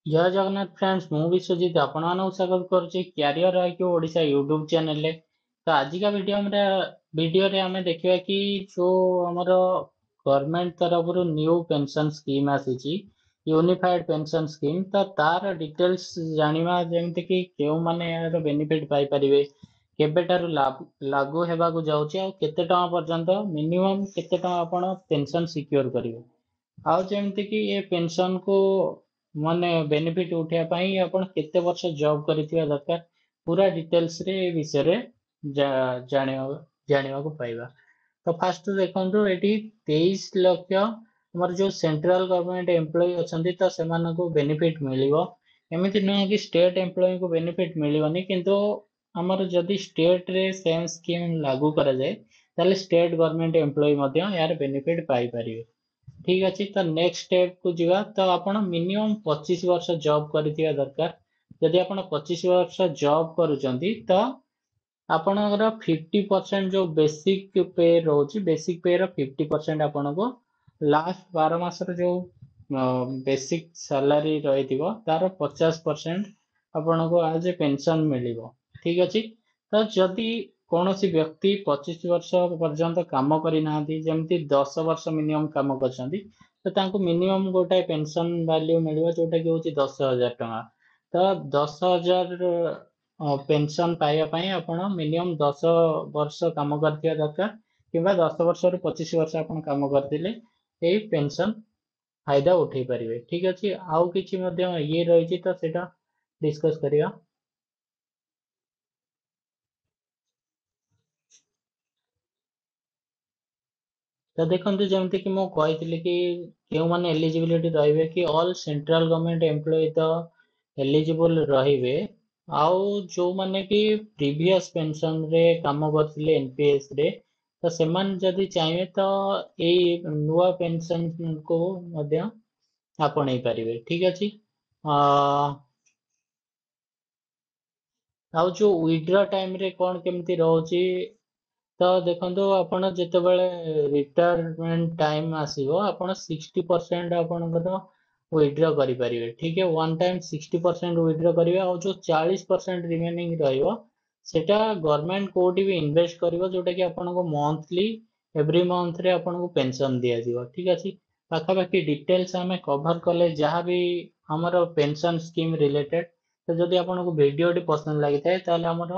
जय जगन्नाथ फ्रेंड्स मु विश्वजित आपण स्वागत करुच्ची career IQ Odisha YouTube channel रे। तो आज का वीडियो रे हमें देखिए कि जो हमर गवर्नमेंट तरफ न्यू पेंशन स्कीम आसी यूनिफाइड पेंशन स्कीम तो तार डिटेल्स जानिबा जेमति कि केउ माने यार बेनिफिट पाई परिवे केबेटारु लागू हेबाकू जाउची आ केते टका पर्यंत मिनिमम केते टका आपण पेंशन सिक्योर करिवे आउ जेमति कि ये पेंशन को माने बेनिफिट उठिया पाई आपण केते वर्ष जॉब करिथिया दरकार पूरा डिटेल्स रे ए विषय रे जानिबा जानिबा को पाइबा। तो फास्ट देखंतु एटी 23 लाख हमर जो सेंट्रल गवर्नमेंट एम्प्लॉय अछंती तो सेमान को बेनिफिट मिलिबो। एमिति न कि स्टेट एम्प्लॉय को बेनिफिट मिलिबोनी किंतु हमर जदी स्टेट रे सेम स्कीम लागू करा जाए ताले स्टेट गवर्नमेंट एम्प्लॉय मध्य यार बेनिफिट पाई परिवे। ठीक अच्छे तो नेक्स्ट स्टेप को जीवा तो आपण मिनिमम 25 वर्ष जॉब करथिया दरकार। यदि आपण 25 वर्ष जॉब करूचंती तो आपणकर 50% जो बेसिक पे रोची बेसिक पे रो 50% आपण को लास्ट 12 मास रो जो बेसिक सैलरी रहिथिबो तार 50% आपण को आज पेंशन मिलिबो। ठीक अछि तो जदि कौनसी व्यक्ति 25 वर्ष पर्यंत काम करना जमती 10 वर्ष मिनिमम काम कर मिनिमम गोटे पेंशन वैल्यू मिल जोटा कि हूँ 10,000 टका। तो 10,000 पेंशन पाइबापी आप मिनिमम 10 वर्ष काम कर दरकार कि 10 वर्ष रु 25 वर्ष आप कम करते पेंशन फायदा उठे पारे। ठीक अच्छे आउ कि ये रही तो सेटा डिस्कस करिया। तो देखते जमती कि मुझे कही कि क्यों माने एलिजिबिलिटी रहिबे कि ऑल सेंट्रल गवर्नमेंट एम्प्लॉय तो एलिजिबल रहिबे आउ जो माने कि प्रीवियस पेंशन रे काम करथिले एनपीएस रे तो सेमान जदि चाहिए तो ए नुआ पेंशन को मध्य आपणै पारिबे। ठीक अछि आउ जो विड्रॉ टाइम रे कोन केमती रहउची तो देखो आपण जितेबाला रिटायरमेंट टाइम आसीबो आपण 60% आपणकर विड्रॉ करि परिबे। ठीक है वन टाइम 60% विड्रॉ करिवे और जो 40% रिमेनिंग रहिबो सेटा गवर्नमेंट कोडी भी इन्वेस्ट करिवो जोटा कि आपण को मंथली एवरी मंथ रे आपण को पेंशन दिया जीवो। ठीक अछि पाखा पाखी डिटेल्स हमें कवर कले जहां भी हमर पेंशन स्कीम रिलेटेड। तो जदि आपण को वीडियो पसंद लगी थाए ताले हमर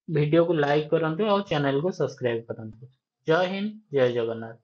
वीडियो को लाइक करंतु और चैनल को सब्सक्राइब करंतु। जय हिंद जय जगन्नाथ।